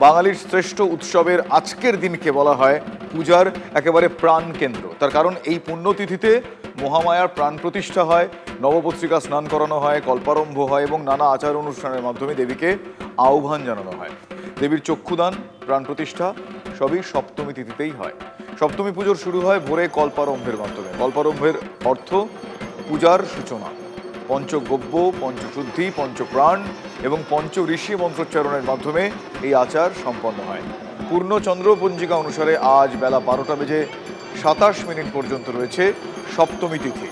বাঙালির শ্রেষ্ঠ উৎসবের আজকের দিনকে বলা হয় পূজার একেবারে প্রাণকেন্দ্র। তার কারণ এই পুণ্যতিথিতে মহামায়ার প্রাণ প্রতিষ্ঠা হয়, নবপত্রিকা স্নান করানো হয়, কল্পারম্ভ হয় এবং নানা আচার অনুষ্ঠানের মাধ্যমে দেবীকে আহ্বান জানানো হয়। দেবীর চক্ষুদান, প্রাণ প্রতিষ্ঠা সবই সপ্তমী তিথিতেই হয়। সপ্তমী পুজোর শুরু হয় ভোরে কল্পারম্ভের মাধ্যমে। কল্পারম্ভের অর্থ পূজার সূচনা। পঞ্চগব্য, পঞ্চশুদ্ধি, পঞ্চপ্রাণ এবং পঞ্চ ঋষি মন্ত্রোচ্চারণের মাধ্যমে এই আচার সম্পন্ন হয়। পূর্ণ চন্দ্র পঞ্জিকা অনুসারে আজ বেলা 12টা বেজে 27 মিনিট পর্যন্ত রয়েছে সপ্তমী তিথি।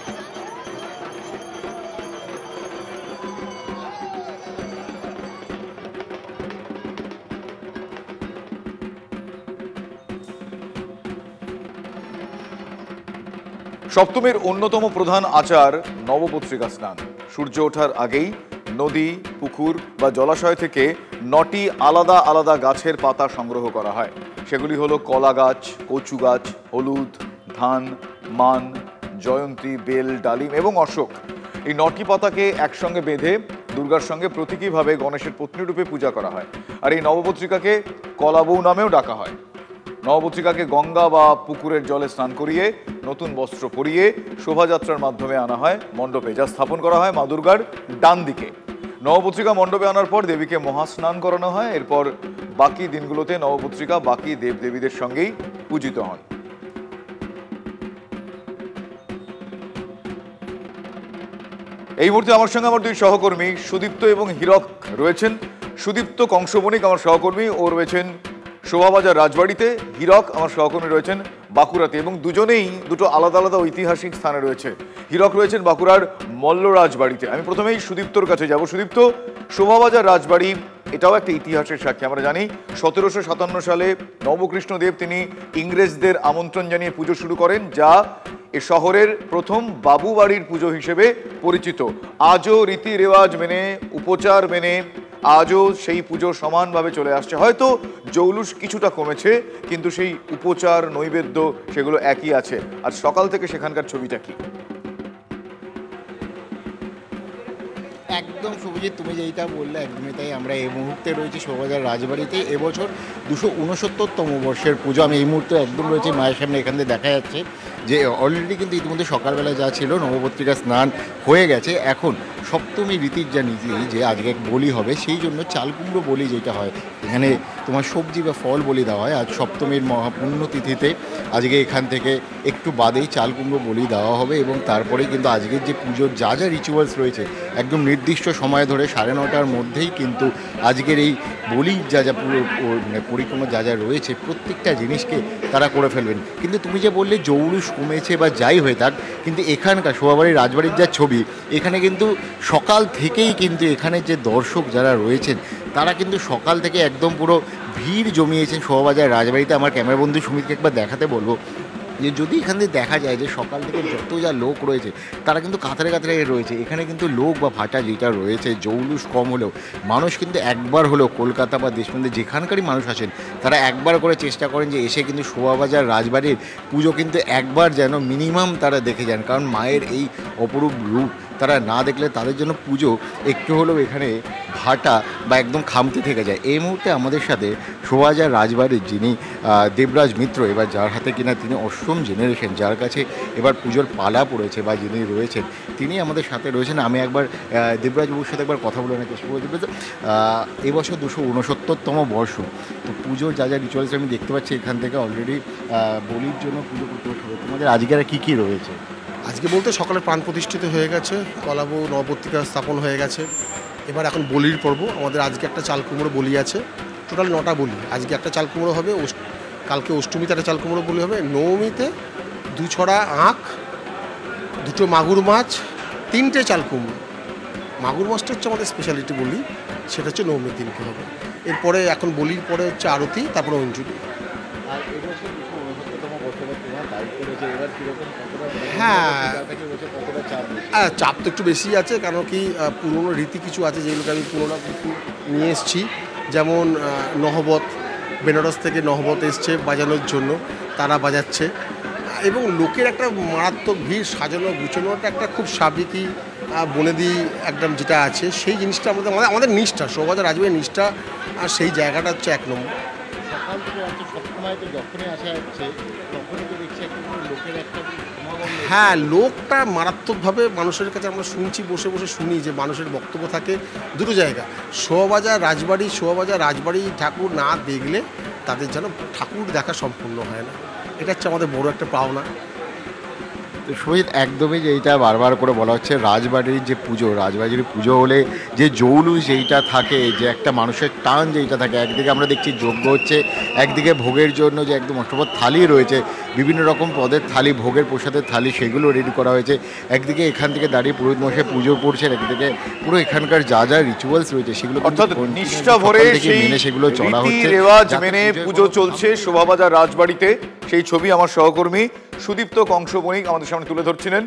সপ্তমীর অন্যতম প্রধান আচার নবপত্রিকা স্নান। সূর্য ওঠার আগেই নদী, পুকুর বা জলাশয় থেকে 9টি আলাদা আলাদা গাছের পাতা সংগ্রহ করা হয়। সেগুলি হলো কলা গাছ, কচু গাছ, হলুদ, ধান, মান, জয়ন্তী, বেল, ডালিম এবং অশোক। এই 9টি পাতাকে একসঙ্গে বেঁধে দুর্গার সঙ্গে প্রতীকীভাবে গণেশের পত্নীরূপে পূজা করা হয়। আর এই নবপত্রিকাকে কলাবউ নামেও ডাকা হয়। নবপত্রিকাকে গঙ্গা বা পুকুরের জলে স্নান করিয়ে নতুন বস্ত্র পরিয়ে শোভাযাত্রার মাধ্যমে আনা হয় মণ্ডপে, যা স্থাপন করা হয় মা দুর্গার ডান দিকে। নবপত্রিকা মণ্ডপে আনার পর দেবীকে মহাস্নান করানো হয়। এরপর বাকি দিনগুলোতে নবপত্রিকা বাকি দেবদেবীদের সঙ্গেই পূজিত হন। এই মুহূর্তে আমার সঙ্গে আমার দুই সহকর্মী সুদীপ্ত এবং হীরক রয়েছেন। সুদীপ্ত কংসবণিক আমার সহকর্মী, ও রয়েছেন শোভাবাজার রাজবাড়িতে। হীরক আমার সহকর্মী রয়েছেন বাঁকুড়াতে, এবং দুজনেই দুটো আলাদা আলাদা ঐতিহাসিক স্থানে রয়েছে। হীরক রয়েছেন বাঁকুড়ার মল্ল রাজবাড়িতে। আমি প্রথমেই সুদীপ্তর কাছে যাব। সুদীপ্ত, শোভাবাজার রাজবাড়ি এটাও একটা ইতিহাসের সাক্ষী। আমরা জানি 1757 সালে নবকৃষ্ণদেব তিনি ইংরেজদের আমন্ত্রণ জানিয়ে পুজো শুরু করেন, যা এ শহরের প্রথম বাবু বাড়ির পুজো হিসেবে পরিচিত। আজও রীতি রেওয়াজ মেনে, উপচার মেনে আজও সেই পুজো সমানভাবে চলে আসছে। হয়তো জৌলুস কিছুটা কমেছে, কিন্তু সেই উপচার, নৈবেদ্য সেগুলো একই আছে। আর সকাল থেকে সেখানকার ছবিটা কি? একদম শুভজিৎ, তুমি যেইটা বললে একদমই তাই। আমরা এই মুহূর্তে রয়েছি শোভাবাজার রাজবাড়িতে। এবছর 269তম বর্ষের পুজো। আমি এই মুহূর্তে একদম রয়েছি মায়ের সামনে। এখান থেকে দেখা যাচ্ছে যে অলরেডি কিন্তু ইতিমধ্যে সকালবেলা যা ছিল নবপত্রিকা স্নান হয়ে গেছে। এখন সপ্তমী রীতির যা নীতি, যে আজকে এক বলি হবে, সেই জন্য চাল কুমড়ো বলি যেটা হয়, এখানে তোমার সবজি বা ফল বলি দেওয়া হয়। আজ সপ্তমীর মহাপুণ্যতিথিতে আজকে এখান থেকে একটু বাদেই চাল কুমড়ো বলি দেওয়া হবে। এবং তারপরেই কিন্তু আজকের যে পুজোর যা যা রিচুয়ালস রয়েছে, একদম নির্দিষ্ট সময় ধরে 9:30টার মধ্যেই কিন্তু আজকের এই বলির যা যা পুরো পরিক্রমা যা যা রয়েছে প্রত্যেকটা জিনিসকে তারা করে ফেলবেন। কিন্তু তুমি যে বললে জৌলুস কমেছে বা যাই হয়ে থাক, কিন্তু এখানকার শোভাবাড়ির রাজবাড়ির যা ছবি, এখানে কিন্তু সকাল থেকেই কিন্তু এখানে যে দর্শক যারা রয়েছেন তারা কিন্তু সকাল থেকে একদম পুরো ভিড় জমিয়েছেন শোভাবাজার রাজবাড়িতে। আমার ক্যামেরা বন্ধু সুমিতকে একবার দেখাতে বলবো যে যদি এখান থেকে দেখা যায় যে সকাল থেকে যত যা লোক রয়েছে তারা কিন্তু কাতারে কাতারে রয়েছে। এখানে কিন্তু লোক বা ভাটা যেটা রয়েছে, জৌলুস কম হলেও মানুষ কিন্তু একবার হলেও কলকাতা বা দেশবন্ধে যেখানকারই মানুষ আছেন তারা একবার করে চেষ্টা করেন যে এসে কিন্তু শোভাবাজার রাজবাড়ির পুজো কিন্তু একবার যেন মিনিমাম তারা দেখে যান। কারণ মায়ের এই অপরূপ রূপ তারা না দেখলে তাদের জন্য পুজো একটু হলেও এখানে ভাটা বা একদম খামতি থেকে যায়। এই মুহূর্তে আমাদের সাথে শোভাবাজার রাজবাড়ির যিনি দেবরাজ মিত্র, এবার যার হাতে কিনা তিনি 8ম জেনারেশন, যার কাছে এবার পুজোর পালা পড়েছে বা যিনি রয়েছেন তিনি আমাদের সাথে রয়েছেন। আমি একবার দেবরাজবাবুর সাথে একবার কথা বলে চেষ্টা করতে পেরেছি। এবছর 269তম বর্ষ, তো পুজোর যা যা রিচুয়ালস আমি দেখতে পাচ্ছি এখান থেকে অলরেডি বলির জন্য পুজো করতে হবে। তোমাদের আজকে আর কী কী রয়েছে? আজকে বলতে সকালে প্রাণ প্রতিষ্ঠিত হয়ে গেছে, কলাবউ নবপত্রিকা স্থাপন হয়ে গেছে। এবার এখন বলির পর্ব। আমাদের আজকে একটা চাল কুমড়ো বলি আছে, টোটাল 9টা বলি। আজকে একটা চাল কুমড়ো হবে, কালকে অষ্টমীতে একটা চাল কুমড়ো বলি হবে, নবমীতে 2 ছড়া আখ, 2টো মাগুর মাছ, 3টে চাল কুমড়ো। মাগুর মাছটা হচ্ছে আমাদের স্পেশালিটি বলি, সেটা হচ্ছে নবমীর দিনকে হবে। এরপরে এখন বলির পরে হচ্ছে আরতি, তারপরে অঞ্জলি। হ্যাঁ, চাপ তো একটু বেশি আছে, কারণ কি পুরনো রীতি কিছু আছে যেগুলোকে আমি পুরোনো কিছু নিয়ে এসেছি। যেমন নহবত, বেনারস থেকে নহবত এসছে বাজানোর জন্য, তারা বাজাচ্ছে। এবং লোকের একটা মারাত্মক ভিড়, সাজানো গুছানোটা একটা খুব সাবেকি বনেদি একদম যেটা আছে সেই জিনিসটা আমাদের নিষ্ঠা, শোভাবাজার রাজবাড়ির নিষ্ঠা, আর সেই জায়গাটা হচ্ছে 1 নম্বর। সকাল থেকে রাত্রে সবসময় তো যখনই আসা যাচ্ছে তখনই তো দেখছি একটা লোকের একটা সমাগম। হ্যাঁ, লোকটা মারাত্মকভাবে মানুষের কাছে আমরা শুনছি, বসে বসে শুনি যে মানুষের বক্তব্য থাকে দুটো জায়গা, শোভাবাজার রাজবাড়ি ঠাকুর না দেখলে তাদের যেন ঠাকুর দেখা সম্পূর্ণ হয় না। এটা হচ্ছে আমাদের বড় একটা পাওনা। তো শুভজিৎ, একদমই যেইটা বারবার করে বলা হচ্ছে রাজবাড়ির যে পুজো, রাজবাড়ির পুজো হলে যে জৌলুস যেইটা থাকে, যে একটা মানুষের টান যেইটা থাকে, একদিকে আমরা দেখছি যজ্ঞ হচ্ছে, একদিকে ভোগের জন্য যে একদম অষ্টপদ থালি রয়েছে, বিভিন্ন রকম পদের থালি, ভোগের প্রসাদের থালি, সেগুলো রেডি করা হয়েছে, একদিকে এখান থেকে দাঁড়িয়ে পুরোহিত মশাই পুজো করছেন, একদিকে পুরো এখানকার যা যা রিচুয়ালস রয়েছে সেগুলো অর্থাৎ নিষ্ঠা ভরে সেই মেনে সেগুলো চলা রীতি হচ্ছে, রেওয়াজ যাতে মেনে পুজোয় পুজো কোনো চলছে শোভাবাজার রাজবাড়িতে। সেই ছবি আমার সহকর্মী সুদীপ্ত কংস বণিক আমাদের সামনে তুলে ধরছিলেন।